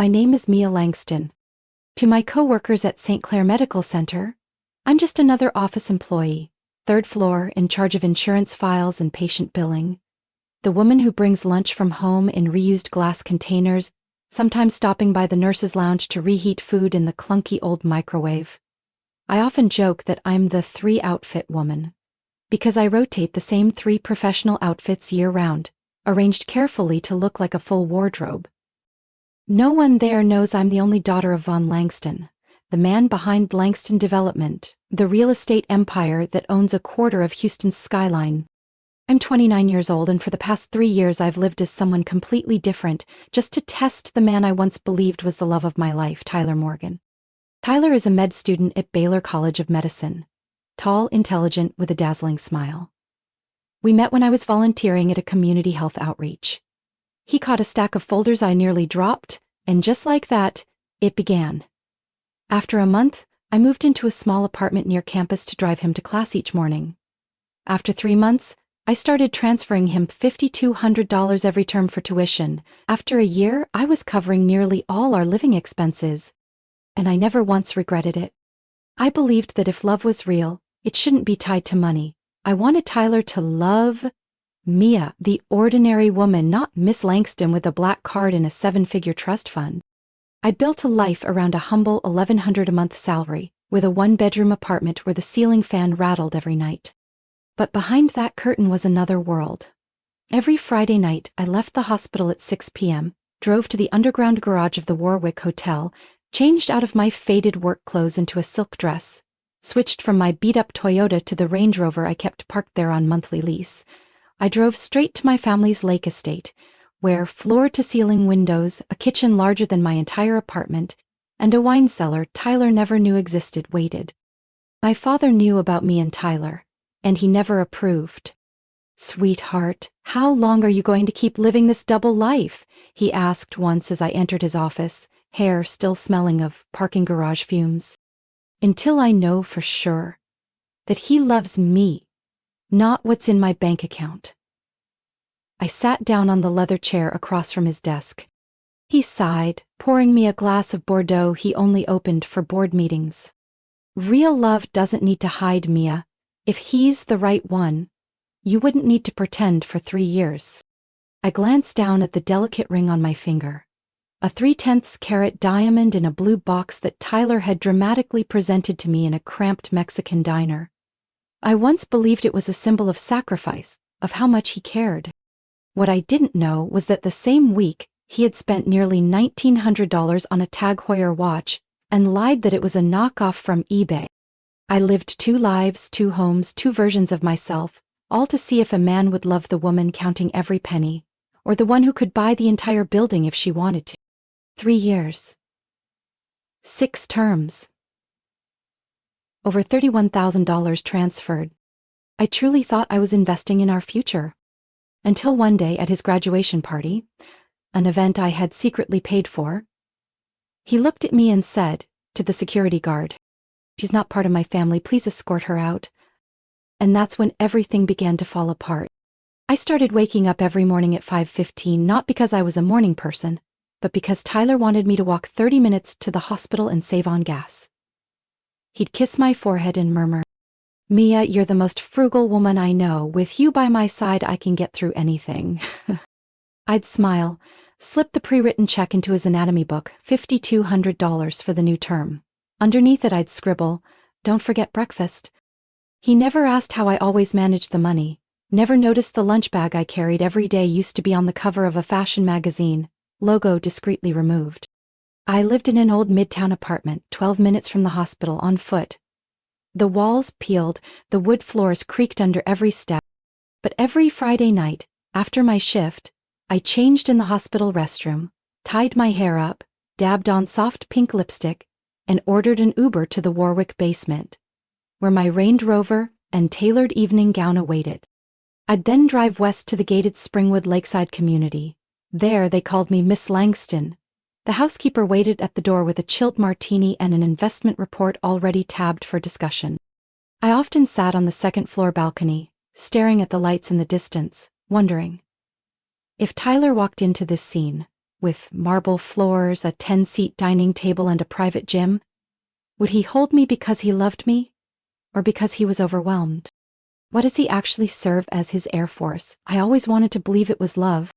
My name is Mia Langston. To my co-workers at St. Clair Medical Center, I'm just another office employee, third floor, in charge of insurance files and patient billing. The woman who brings lunch from home in reused glass containers, sometimes stopping by the nurse's lounge to reheat food in the clunky old microwave. I often joke that I'm the three-outfit woman, because I rotate the same 3 professional outfits year-round, arranged carefully to look like a full wardrobe. No one there knows I'm the only daughter of Von Langston, the man behind Langston Development, the real estate empire that owns a quarter of Houston's skyline. I'm 29 years old, and for the past 3 years I've lived as someone completely different, just to test the man I once believed was the love of my life, Tyler Morgan. Tyler is a med student at Baylor College of Medicine. Tall, intelligent, with a dazzling smile. We met when I was volunteering at a community health outreach. He caught a stack of folders I nearly dropped, and just like that, it began. After a month, I moved into a small apartment near campus to drive him to class each morning. After 3 months, I started transferring him $5,200 every term for tuition. After a year, I was covering nearly all our living expenses. And I never once regretted it. I believed that if love was real, it shouldn't be tied to money. I wanted Tyler to love Mia, the ordinary woman, not Miss Langston with a black card and a 7-figure trust fund. I'd built a life around a humble $1,100 a month salary, with a 1-bedroom apartment where the ceiling fan rattled every night. But behind that curtain was another world. Every Friday night, I left the hospital at 6 p.m., drove to the underground garage of the Warwick Hotel, changed out of my faded work clothes into a silk dress, switched from my beat-up Toyota to the Range Rover I kept parked there on monthly lease. I drove straight to my family's lake estate, where floor-to-ceiling windows, a kitchen larger than my entire apartment, and a wine cellar Tyler never knew existed waited. My father knew about me and Tyler, and he never approved. "Sweetheart, how long are you going to keep living this double life?" he asked once as I entered his office, hair still smelling of parking garage fumes. "Until I know for sure that he loves me, not what's in my bank account." I sat down on the leather chair across from his desk. He sighed, pouring me a glass of Bordeaux he only opened for board meetings. "Real love doesn't need to hide, Mia. If he's the right one, you wouldn't need to pretend for 3 years." I glanced down at the delicate ring on my finger, a 3/10 carat diamond in a blue box that Tyler had dramatically presented to me in a cramped Mexican diner. I once believed it was a symbol of sacrifice, of how much he cared. What I didn't know was that the same week, he had spent nearly $1,900 on a Tag Heuer watch and lied that it was a knockoff from eBay. I lived 2 lives, 2 homes, 2 versions of myself, all to see if a man would love the woman counting every penny, or the one who could buy the entire building if she wanted to. 3 years. 6 terms. Over $31,000 transferred. I truly thought I was investing in our future. Until one day at his graduation party, an event I had secretly paid for, he looked at me and said, to the security guard, "She's not part of my family, please escort her out." And that's when everything began to fall apart. I started waking up every morning at 5:15, not because I was a morning person, but because Tyler wanted me to walk 30 minutes to the hospital and save on gas. He'd kiss my forehead and murmur, "Mia, you're the most frugal woman I know. With you by my side, I can get through anything." I'd smile, slip the pre-written check into his anatomy book, $5,200 for the new term. Underneath it I'd scribble, "Don't forget breakfast." He never asked how I always managed the money, never noticed the lunch bag I carried every day used to be on the cover of a fashion magazine, logo discreetly removed. I lived in an old midtown apartment, 12 minutes from the hospital, on foot. The walls peeled, the wood floors creaked under every step. But every Friday night, after my shift, I changed in the hospital restroom, tied my hair up, dabbed on soft pink lipstick, and ordered an Uber to the Warwick basement, where my Range Rover and tailored evening gown awaited. I'd then drive west to the gated Springwood Lakeside community. There they called me Miss Langston. The housekeeper waited at the door with a chilled martini and an investment report already tabbed for discussion. I often sat on the second-floor balcony, staring at the lights in the distance, wondering, if Tyler walked into this scene, with marble floors, a 10-seat dining table, and a private gym? Would he hold me because he loved me, or because he was overwhelmed? What does he actually serve as his Air Force? I always wanted to believe it was love.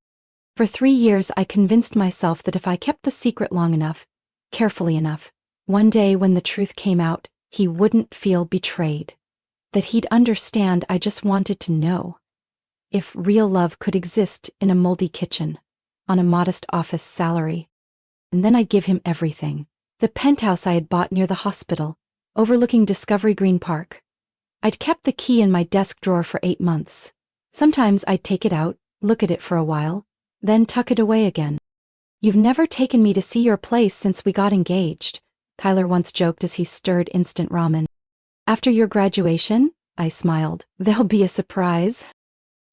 For 3 years I convinced myself that if I kept the secret long enough, carefully enough, one day when the truth came out, he wouldn't feel betrayed. That he'd understand. I just wanted to know if real love could exist in a moldy kitchen, on a modest office salary. And then I'd give him everything. The penthouse I had bought near the hospital, overlooking Discovery Green Park. I'd kept the key in my desk drawer for 8 months. Sometimes I'd take it out, look at it for a while, then tuck it away again. "You've never taken me to see your place since we got engaged," Tyler once joked as he stirred instant ramen. "After your graduation?" I smiled. "There'll be a surprise."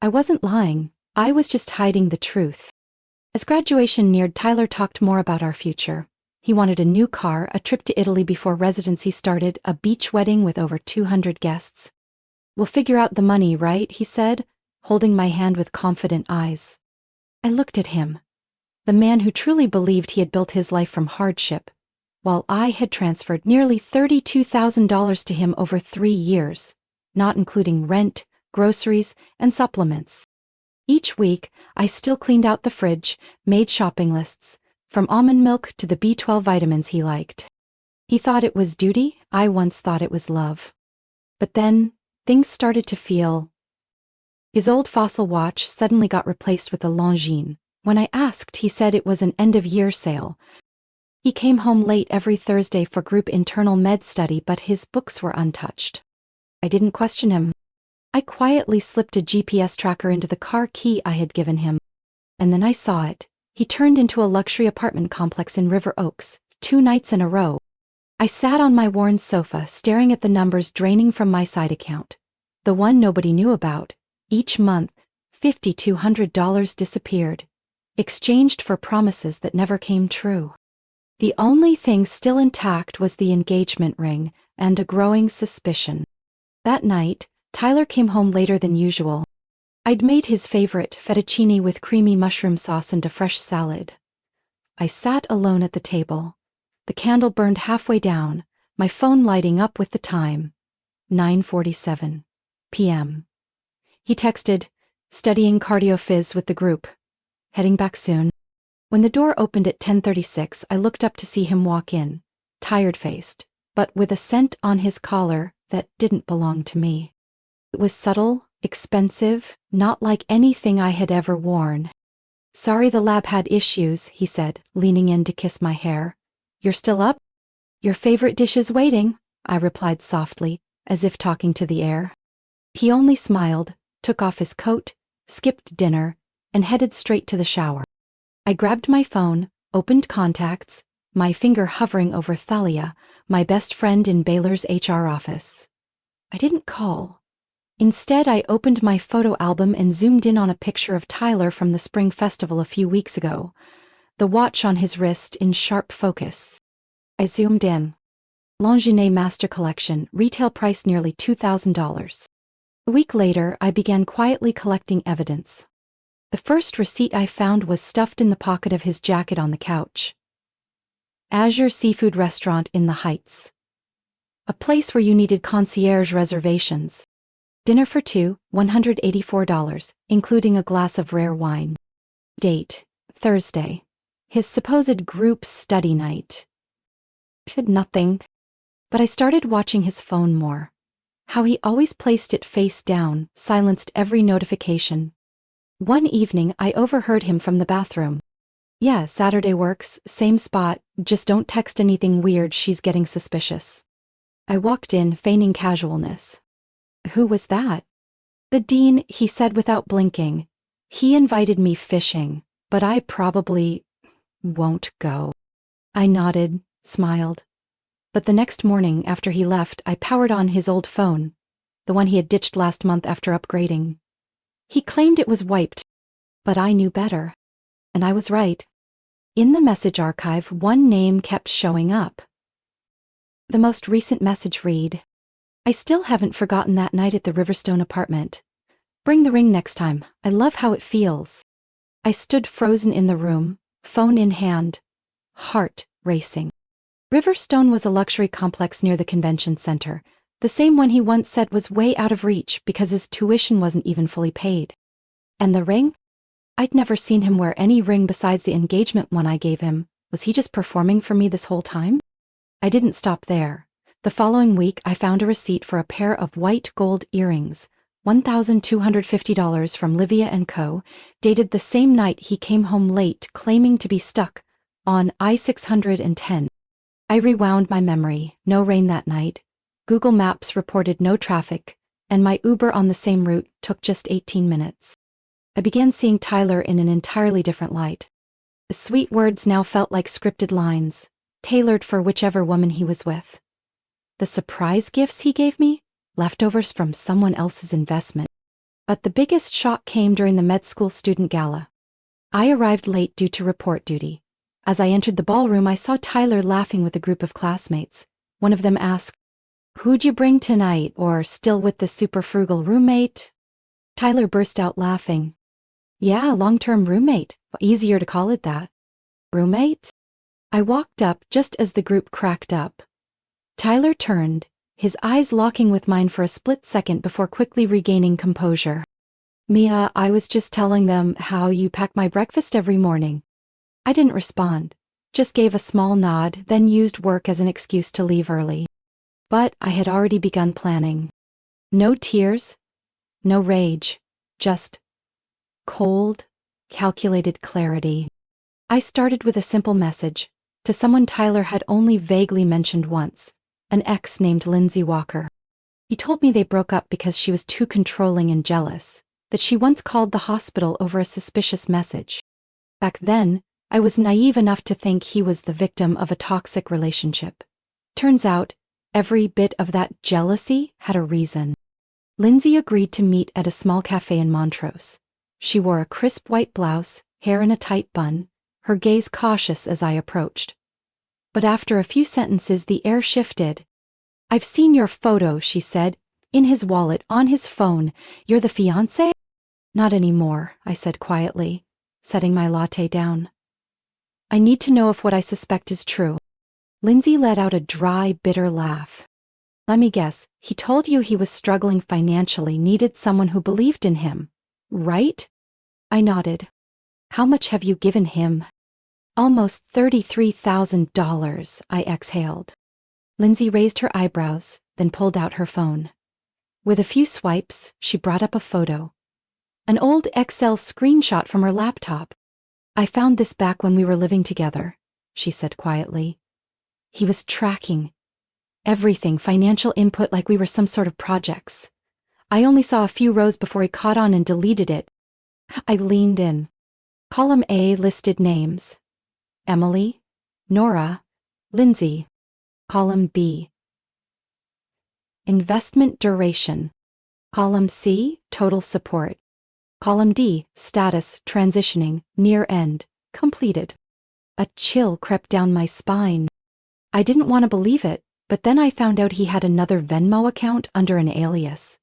I wasn't lying. I was just hiding the truth. As graduation neared, Tyler talked more about our future. He wanted a new car, a trip to Italy before residency started, a beach wedding with over 200 guests. "We'll figure out the money, right?" he said, holding my hand with confident eyes. I looked at him, the man who truly believed he had built his life from hardship, while I had transferred nearly $32,000 to him over 3 years, not including rent, groceries, and supplements. Each week, I still cleaned out the fridge, made shopping lists, from almond milk to the B12 vitamins he liked. He thought it was duty. I once thought it was love. But then, things started to feel. His old fossil watch suddenly got replaced with a Longines. When I asked, he said it was an end-of-year sale. He came home late every Thursday for group internal med study, but his books were untouched. I didn't question him. I quietly slipped a GPS tracker into the car key I had given him. And then I saw it. He turned into a luxury apartment complex in River Oaks, 2 nights in a row. I sat on my worn sofa, staring at the numbers draining from my side account. The one nobody knew about. Each month, $5,200 disappeared, exchanged for promises that never came true. The only thing still intact was the engagement ring and a growing suspicion. That night, Tyler came home later than usual. I'd made his favorite fettuccine with creamy mushroom sauce and a fresh salad. I sat alone at the table. The candle burned halfway down, my phone lighting up with the time. 9:47 p.m. He texted, "Studying cardio phys with the group. Heading back soon." When the door opened at 10:36, I looked up to see him walk in, tired-faced, but with a scent on his collar that didn't belong to me. It was subtle, expensive, not like anything I had ever worn. "Sorry, the lab had issues," he said, leaning in to kiss my hair. "You're still up?" "Your favorite dish is waiting," I replied softly, as if talking to the air. He only smiled, took off his coat, skipped dinner, and headed straight to the shower. I grabbed my phone, opened contacts, my finger hovering over Thalia, my best friend in Baylor's HR office. I didn't call. Instead, I opened my photo album and zoomed in on a picture of Tyler from the spring festival a few weeks ago, the watch on his wrist in sharp focus. I zoomed in. Longines Master Collection, retail price nearly $2,000. A week later, I began quietly collecting evidence. The first receipt I found was stuffed in the pocket of his jacket on the couch. Azure Seafood Restaurant in the Heights. A place where you needed concierge reservations. Dinner for 2, $184, including a glass of rare wine. Date, Thursday. His supposed group study night. Said nothing, but I started watching his phone more. How he always placed it face down, silenced every notification. One evening, I overheard him from the bathroom. "Yeah, Saturday works, same spot, just don't text anything weird, she's getting suspicious." I walked in, feigning casualness. "Who was that?" "The dean," he said without blinking. "He invited me fishing, but I probably won't go." I nodded, smiled. But the next morning, after he left, I powered on his old phone, the one he had ditched last month after upgrading. He claimed it was wiped, but I knew better. And I was right. In the message archive, one name kept showing up. The most recent message read, "I still haven't forgotten that night at the Riverstone apartment. Bring the ring next time. I love how it feels." I stood frozen in the room, phone in hand, heart racing. Riverstone was a luxury complex near the convention center, the same one he once said was way out of reach because his tuition wasn't even fully paid. And the ring? I'd never seen him wear any ring besides the engagement one I gave him. Was he just performing for me this whole time? I didn't stop there. The following week, I found a receipt for a pair of white gold earrings, $1,250 from Livia & Co., dated the same night he came home late claiming to be stuck on I-610. I rewound my memory. No rain that night. Google Maps reported no traffic, and my Uber on the same route took just 18 minutes. I began seeing Tyler in an entirely different light. The sweet words now felt like scripted lines, tailored for whichever woman he was with. The surprise gifts he gave me? Leftovers from someone else's investment. But the biggest shock came during the med school student gala. I arrived late due to report duty. As I entered the ballroom, I saw Tyler laughing with a group of classmates. One of them asked, "Who'd you bring tonight, or still with the super frugal roommate?" Tyler burst out laughing. "Yeah, long-term roommate. Easier to call it that." "Roommate?" I walked up just as the group cracked up. Tyler turned, his eyes locking with mine for a split second before quickly regaining composure. "Mia, I was just telling them how you pack my breakfast every morning." I didn't respond, just gave a small nod, then used work as an excuse to leave early. But I had already begun planning. No tears, no rage, just cold, calculated clarity. I started with a simple message, to someone Tyler had only vaguely mentioned once, an ex named Lindsay Walker. He told me they broke up because she was too controlling and jealous, that she once called the hospital over a suspicious message. Back then, I was naive enough to think he was the victim of a toxic relationship. Turns out, every bit of that jealousy had a reason. Lindsay agreed to meet at a small cafe in Montrose. She wore a crisp white blouse, hair in a tight bun, her gaze cautious as I approached. But after a few sentences, the air shifted. "I've seen your photo," she said, "in his wallet, on his phone. You're the fiancé?" "Not anymore," I said quietly, setting my latte down. "I need to know if what I suspect is true." Lindsay let out a dry, bitter laugh. "Let me guess, he told you he was struggling financially, needed someone who believed in him, right?" I nodded. "How much have you given him?" "Almost $33,000, I exhaled. Lindsay raised her eyebrows, then pulled out her phone. With a few swipes, she brought up a photo. An old Excel screenshot from her laptop. "I found this back when we were living together," she said quietly. "He was tracking everything, financial input, like we were some sort of projects. I only saw a few rows before he caught on and deleted it." I leaned in. Column A listed names: Emily, Nora, Lindsay. Column B, investment duration. Column C, total support. Column D, status, transitioning, near end, completed. A chill crept down my spine. I didn't want to believe it, but then I found out he had another Venmo account under an alias,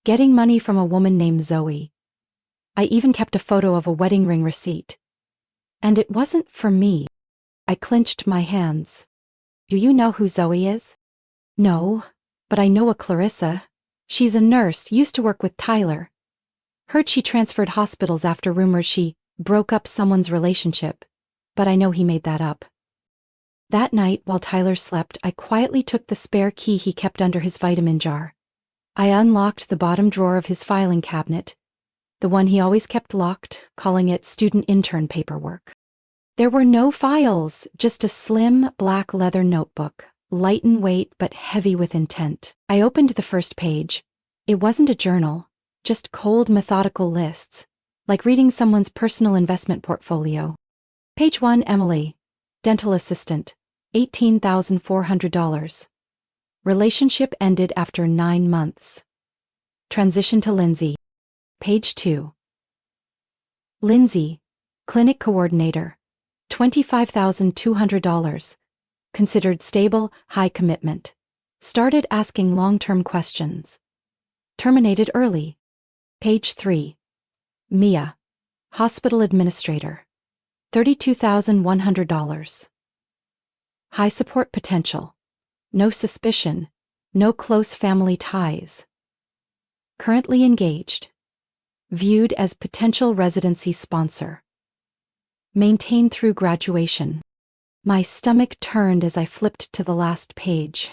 getting money from a woman named Zoe. I even kept a photo of a wedding ring receipt. And it wasn't for me. I clenched my hands. "Do you know who Zoe is?" "No, but I know a Clarissa. She's a nurse, used to work with Tyler. Heard she transferred hospitals after rumors she broke up someone's relationship, but I know he made that up." That night, while Tyler slept, I quietly took the spare key he kept under his vitamin jar. I unlocked the bottom drawer of his filing cabinet, the one he always kept locked, calling it student intern paperwork. There were no files, just a slim, black leather notebook, light in weight but heavy with intent. I opened the first page. It wasn't a journal, just cold, methodical lists, like reading someone's personal investment portfolio. Page 1, Emily, dental assistant, $18,400. Relationship ended after 9 months. Transition to Lindsay. Page 2. Lindsay, clinic coordinator, $25,200. Considered stable, high commitment. Started asking long-term questions. Terminated early. Page 3. Mia, hospital administrator, $32,100. High support potential. No suspicion. No close family ties. Currently engaged. Viewed as potential residency sponsor. Maintained through graduation. My stomach turned as I flipped to the last page.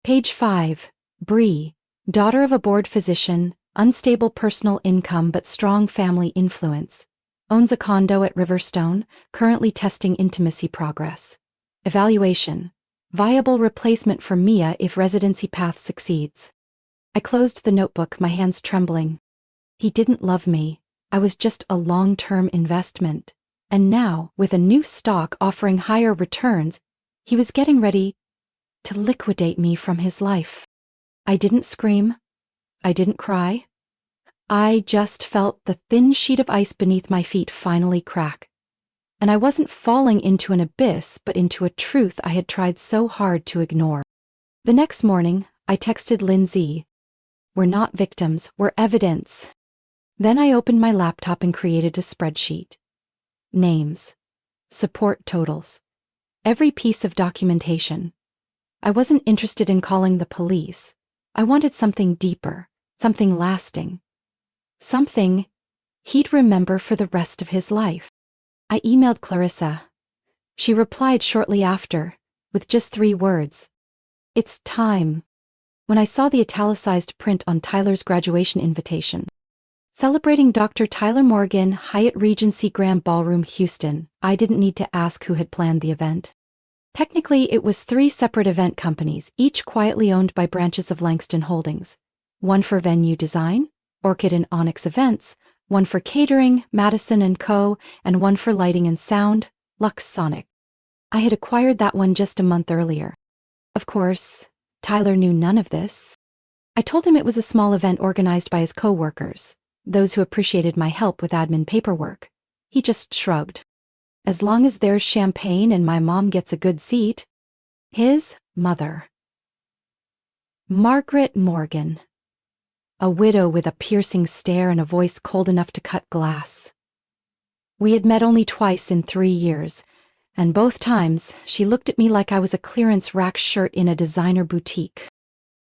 Page 5. Bree, daughter of a board physician, unstable personal income but strong family influence. Owns a condo at Riverstone, currently testing intimacy progress. Evaluation. Viable replacement for Mia if residency path succeeds. I closed the notebook, my hands trembling. He didn't love me. I was just a long-term investment. And now, with a new stock offering higher returns, he was getting ready to liquidate me from his life. I didn't scream. I didn't cry. I just felt the thin sheet of ice beneath my feet finally crack. And I wasn't falling into an abyss, but into a truth I had tried so hard to ignore. The next morning, I texted Lindsay. We're not victims, we're evidence. Then I opened my laptop and created a spreadsheet. Names. Support totals. Every piece of documentation. I wasn't interested in calling the police. I wanted something deeper, something lasting. Something he'd remember for the rest of his life. I emailed Clarissa. She replied shortly after, with just 3 words. It's time. When I saw the italicized print on Tyler's graduation invitation. Celebrating Dr. Tyler Morgan, Hyatt Regency Grand Ballroom, Houston, I didn't need to ask who had planned the event. Technically, it was 3 separate event companies, each quietly owned by branches of Langston Holdings. One for venue design, Orchid and Onyx Events, one for catering, Madison & Co., and one for lighting and sound, Lux Sonic. I had acquired that one just a month earlier. Of course, Tyler knew none of this. I told him it was a small event organized by his co-workers, those who appreciated my help with admin paperwork. He just shrugged. As long as there's champagne and my mom gets a good seat. His mother. Margaret Morgan. A widow with a piercing stare and a voice cold enough to cut glass. We had met only twice in 3 years, and both times she looked at me like I was a clearance rack shirt in a designer boutique.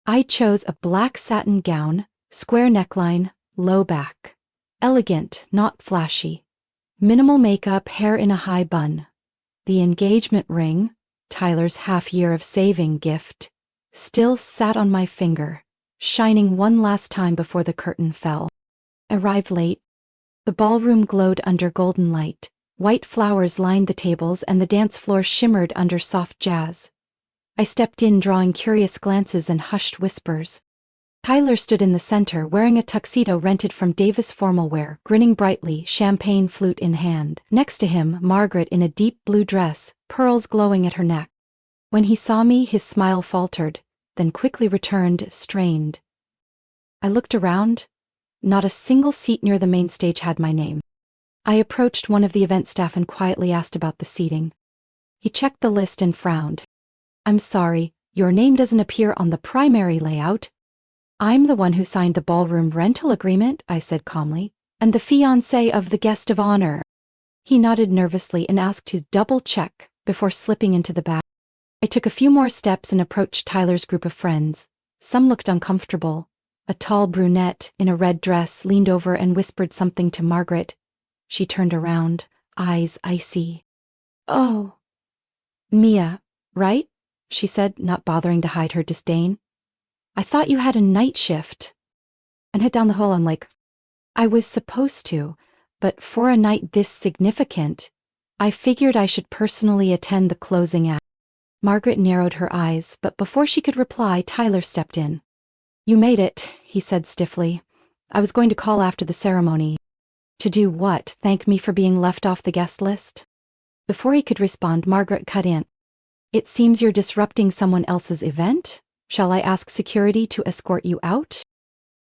I chose a black satin gown, square neckline, low back. Elegant, not flashy. Minimal makeup, hair in a high bun. The engagement ring, Tyler's half-year of saving gift, still sat on my finger, shining one last time before the curtain fell. Arrived late. The ballroom glowed under golden light. White flowers lined the tables and the dance floor shimmered under soft jazz. I stepped in, drawing curious glances and hushed whispers. Tyler stood in the center, wearing a tuxedo rented from Davis Formal Wear, grinning brightly, champagne flute in hand. Next to him, Margaret in a deep blue dress, pearls glowing at her neck. When he saw me, his smile faltered, then quickly returned, strained. I looked around. Not a single seat near the main stage had my name. I approached one of the event staff and quietly asked about the seating. He checked the list and frowned. I'm sorry, your name doesn't appear on the primary layout. I'm the one who signed the ballroom rental agreement, I said calmly, and the fiancé of the guest of honor. He nodded nervously and asked to double check before slipping into the back. I took a few more steps and approached Tyler's group of friends. Some looked uncomfortable. A tall brunette in a red dress leaned over and whispered something to Margaret. She turned around, eyes icy. Oh. Mia, right? She said, not bothering to hide her disdain. I thought you had a night shift. And head down the hall, I'm like, I was supposed to, but for a night this significant, I figured I should personally attend the closing act. Margaret narrowed her eyes, but before she could reply, Tyler stepped in. You made it, he said stiffly. I was going to call after the ceremony. To do what? Thank me for being left off the guest list? Before he could respond, Margaret cut in. It seems you're disrupting someone else's event? Shall I ask security to escort you out?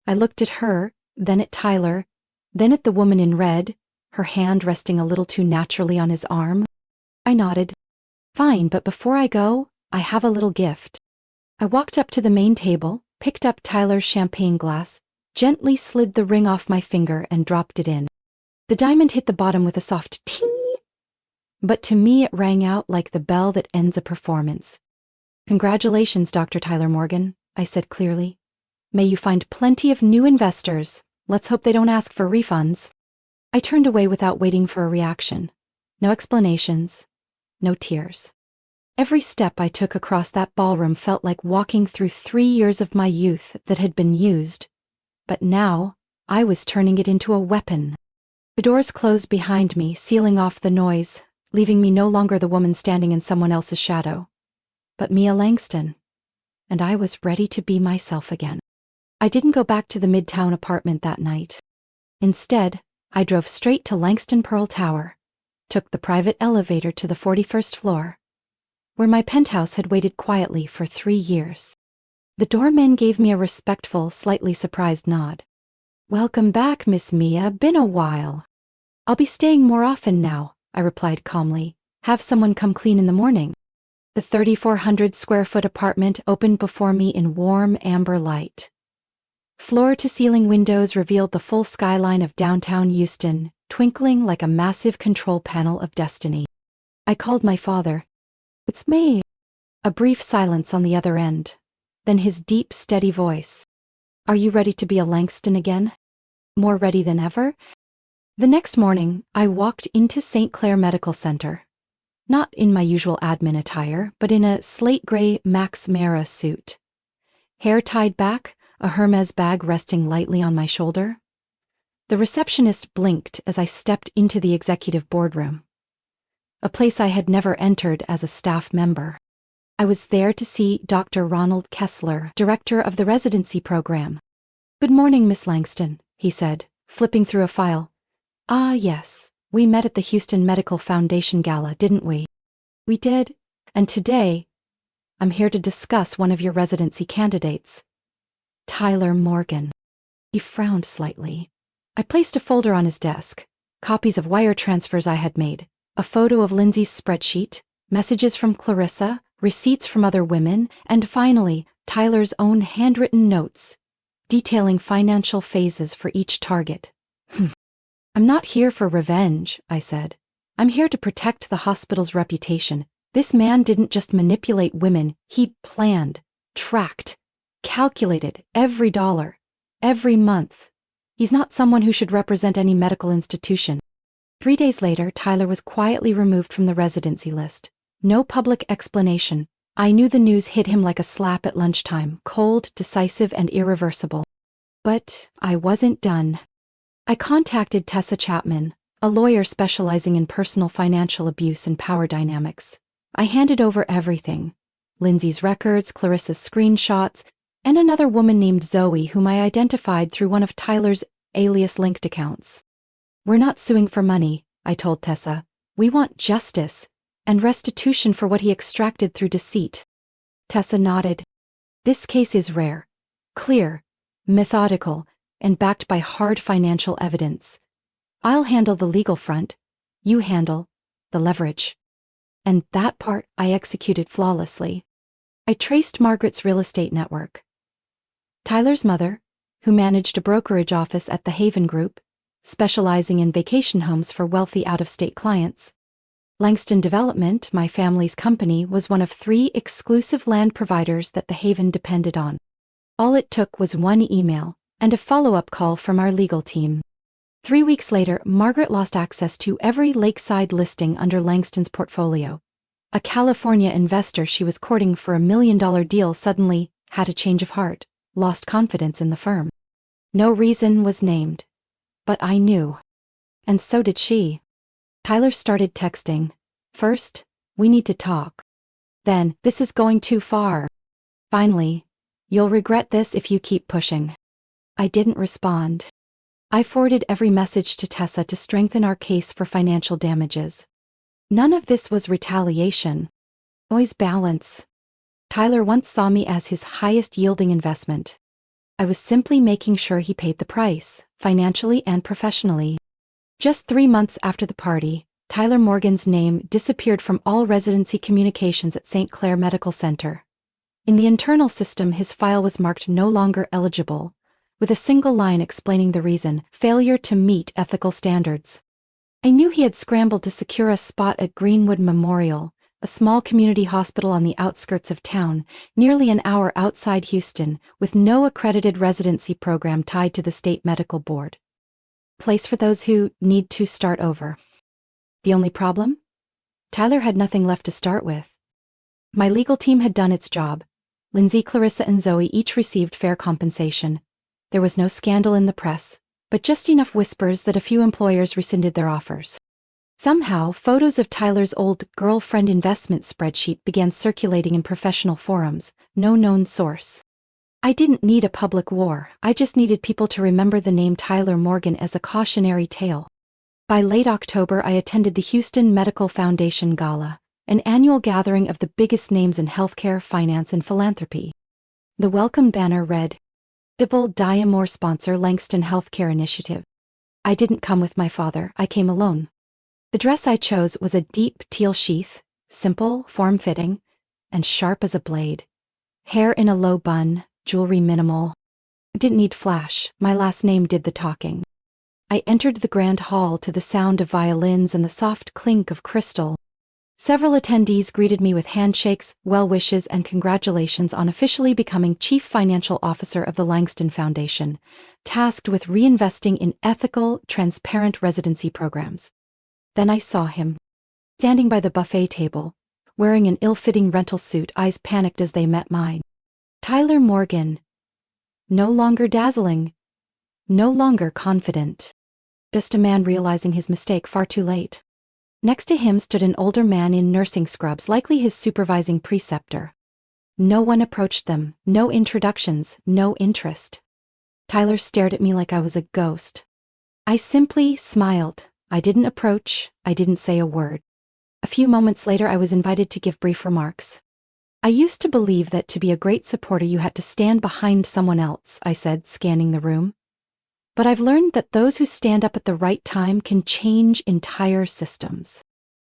I looked at her, then at Tyler, then at the woman in red, her hand resting a little too naturally on his arm. I nodded. Fine, but before I go, I have a little gift. I walked up to the main table, picked up Tyler's champagne glass, gently slid the ring off my finger and dropped it in. The diamond hit the bottom with a soft ting. But to me it rang out like the bell that ends a performance. "Congratulations, Dr. Tyler Morgan," I said clearly. "May you find plenty of new investors. Let's hope they don't ask for refunds." I turned away without waiting for a reaction. No explanations, no tears. Every step I took across that ballroom felt like walking through 3 years of my youth that had been used. But now, I was turning it into a weapon. The doors closed behind me, sealing off the noise, leaving me no longer the woman standing in someone else's shadow, but Mia Langston. And I was ready to be myself again. I didn't go back to the Midtown apartment that night. Instead, I drove straight to Langston Pearl Tower, took the private elevator to the 41st floor, where my penthouse had waited quietly for 3 years. The doorman gave me a respectful, slightly surprised nod. "Welcome back, Miss Mia. Been a while." "I'll be staying more often now," I replied calmly. "Have someone come clean in the morning." The 3,400 square foot apartment opened before me in warm amber light. Floor-to-ceiling windows revealed the full skyline of downtown Houston, twinkling like a massive control panel of destiny. I called my father. "It's me." A brief silence on the other end, then his deep, steady voice. "Are you ready to be a Langston again? More ready than ever?" The next morning, I walked into St. Clair Medical Center. Not in my usual admin attire, but in a slate gray Max Mara suit. Hair tied back, a Hermes bag resting lightly on my shoulder. The receptionist blinked as I stepped into the executive boardroom, a place I had never entered as a staff member. I was there to see Dr. Ronald Kessler, director of the residency program. "Good morning, Miss Langston," he said, flipping through a file. "Ah, yes, we met at the Houston Medical Foundation Gala, didn't we?" "We did, and today, I'm here to discuss one of your residency candidates, Tyler Morgan." He frowned slightly. I placed a folder on his desk, copies of wire transfers I had made, a photo of Lindsay's spreadsheet, messages from Clarissa, receipts from other women, and finally, Tyler's own handwritten notes, detailing financial phases for each target. "I'm not here for revenge," I said. "I'm here to protect the hospital's reputation. This man didn't just manipulate women, he planned, tracked, calculated every dollar, every month. He's not someone who should represent any medical institution." 3 days later, Tyler was quietly removed from the residency list. No public explanation. I knew the news hit him like a slap at lunchtime, cold, decisive, and irreversible. But I wasn't done. I contacted Tessa Chapman, a lawyer specializing in personal financial abuse and power dynamics. I handed over everything: Lindsay's records, Clarissa's screenshots, and another woman named Zoe whom I identified through one of Tyler's alias-linked accounts. "We're not suing for money," I told Tessa. "We want justice and restitution for what he extracted through deceit." Tessa nodded. "This case is rare, clear, methodical, and backed by hard financial evidence. I'll handle the legal front, you handle the leverage." And that part I executed flawlessly. I traced Margaret's real estate network. Tyler's mother, who managed a brokerage office at the Haven Group, specializing in vacation homes for wealthy out-of-state clients. Langston Development, my family's company, was one of 3 exclusive land providers that the Haven depended on. All it took was one email and a follow-up call from our legal team. 3 weeks later, Margaret lost access to every lakeside listing under Langston's portfolio. A California investor she was courting for $1 million deal suddenly had a change of heart, lost confidence in the firm. No reason was named, but I knew. And so did she. Tyler started texting. First, "We need to talk." Then, "This is going too far." Finally, "You'll regret this if you keep pushing." I didn't respond. I forwarded every message to Tessa to strengthen our case for financial damages. None of this was retaliation. Always balance. Tyler once saw me as his highest-yielding investment. I was simply making sure he paid the price, financially and professionally. Just 3 months after the party, Tyler Morgan's name disappeared from all residency communications at St. Clair Medical Center. In the internal system, his file was marked no longer eligible, with a single line explaining the reason: failure to meet ethical standards. I knew he had scrambled to secure a spot at Greenwood Memorial, a small community hospital on the outskirts of town, nearly an hour outside Houston, with no accredited residency program tied to the state medical board. Place for those who need to start over. The only problem? Tyler had nothing left to start with. My legal team had done its job. Lindsay, Clarissa, and Zoe each received fair compensation. There was no scandal in the press, but just enough whispers that a few employers rescinded their offers. Somehow, photos of Tyler's old girlfriend investment spreadsheet began circulating in professional forums, no known source. I didn't need a public war, I just needed people to remember the name Tyler Morgan as a cautionary tale. By late October, I attended the Houston Medical Foundation Gala, an annual gathering of the biggest names in healthcare, finance, and philanthropy. The welcome banner read, "Ibble Diamore Sponsor Langston Healthcare Initiative." I didn't come with my father, I came alone. The dress I chose was a deep teal sheath, simple, form-fitting, and sharp as a blade. Hair in a low bun, jewelry minimal. I didn't need flash, my last name did the talking. I entered the grand hall to the sound of violins and the soft clink of crystal. Several attendees greeted me with handshakes, well wishes, and congratulations on officially becoming Chief Financial Officer of the Langston Foundation, tasked with reinvesting in ethical, transparent residency programs. Then I saw him, standing by the buffet table, wearing an ill-fitting rental suit, eyes panicked as they met mine. Tyler Morgan. No longer dazzling. No longer confident. Just a man realizing his mistake far too late. Next to him stood an older man in nursing scrubs, likely his supervising preceptor. No one approached them, no introductions, no interest. Tyler stared at me like I was a ghost. I simply smiled. I didn't approach, I didn't say a word. A few moments later, I was invited to give brief remarks. I used to believe that to be a great supporter you had to stand behind someone else, I said, scanning the room. But I've learned that those who stand up at the right time can change entire systems.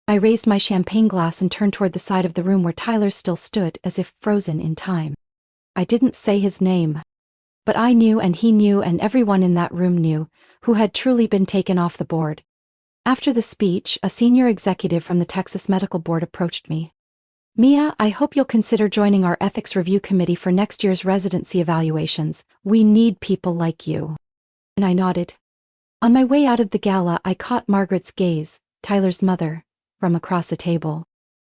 I raised my champagne glass and turned toward the side of the room where Tyler still stood, as if frozen in time. I didn't say his name. But I knew, and he knew, and everyone in that room knew, who had truly been taken off the board. After the speech, a senior executive from the Texas Medical Board approached me. "Mia, I hope you'll consider joining our ethics review committee for next year's residency evaluations. We need people like you." And I nodded. On my way out of the gala, I caught Margaret's gaze, Tyler's mother, from across the table.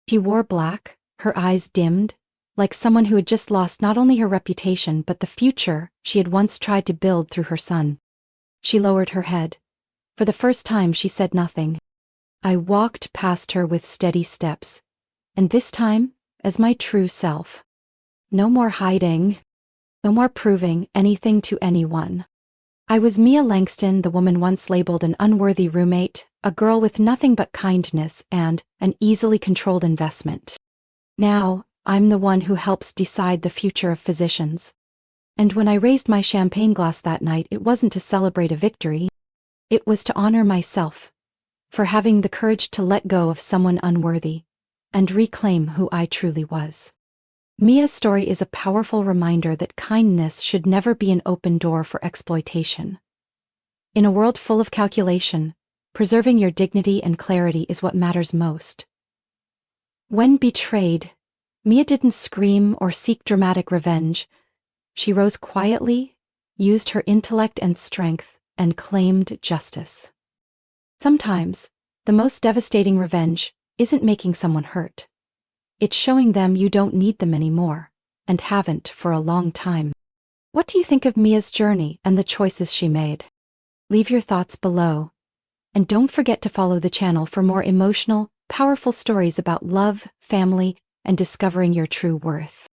She wore black, her eyes dimmed, like someone who had just lost not only her reputation but the future she had once tried to build through her son. She lowered her head. For the first time, she said nothing. I walked past her with steady steps, and this time, as my true self. No more hiding, no more proving anything to anyone. I was Mia Langston, the woman once labeled an unworthy roommate, a girl with nothing but kindness and an easily controlled investment. Now, I'm the one who helps decide the future of physicians. And when I raised my champagne glass that night, it wasn't to celebrate a victory. It was to honor myself for having the courage to let go of someone unworthy and reclaim who I truly was. Mia's story is a powerful reminder that kindness should never be an open door for exploitation. In a world full of calculation, preserving your dignity and clarity is what matters most. When betrayed, Mia didn't scream or seek dramatic revenge. She rose quietly, used her intellect and strength, and claimed justice. Sometimes, the most devastating revenge isn't making someone hurt. It's showing them you don't need them anymore, and haven't for a long time. What do you think of Mia's journey and the choices she made? Leave your thoughts below. And don't forget to follow the channel for more emotional, powerful stories about love, family, and discovering your true worth.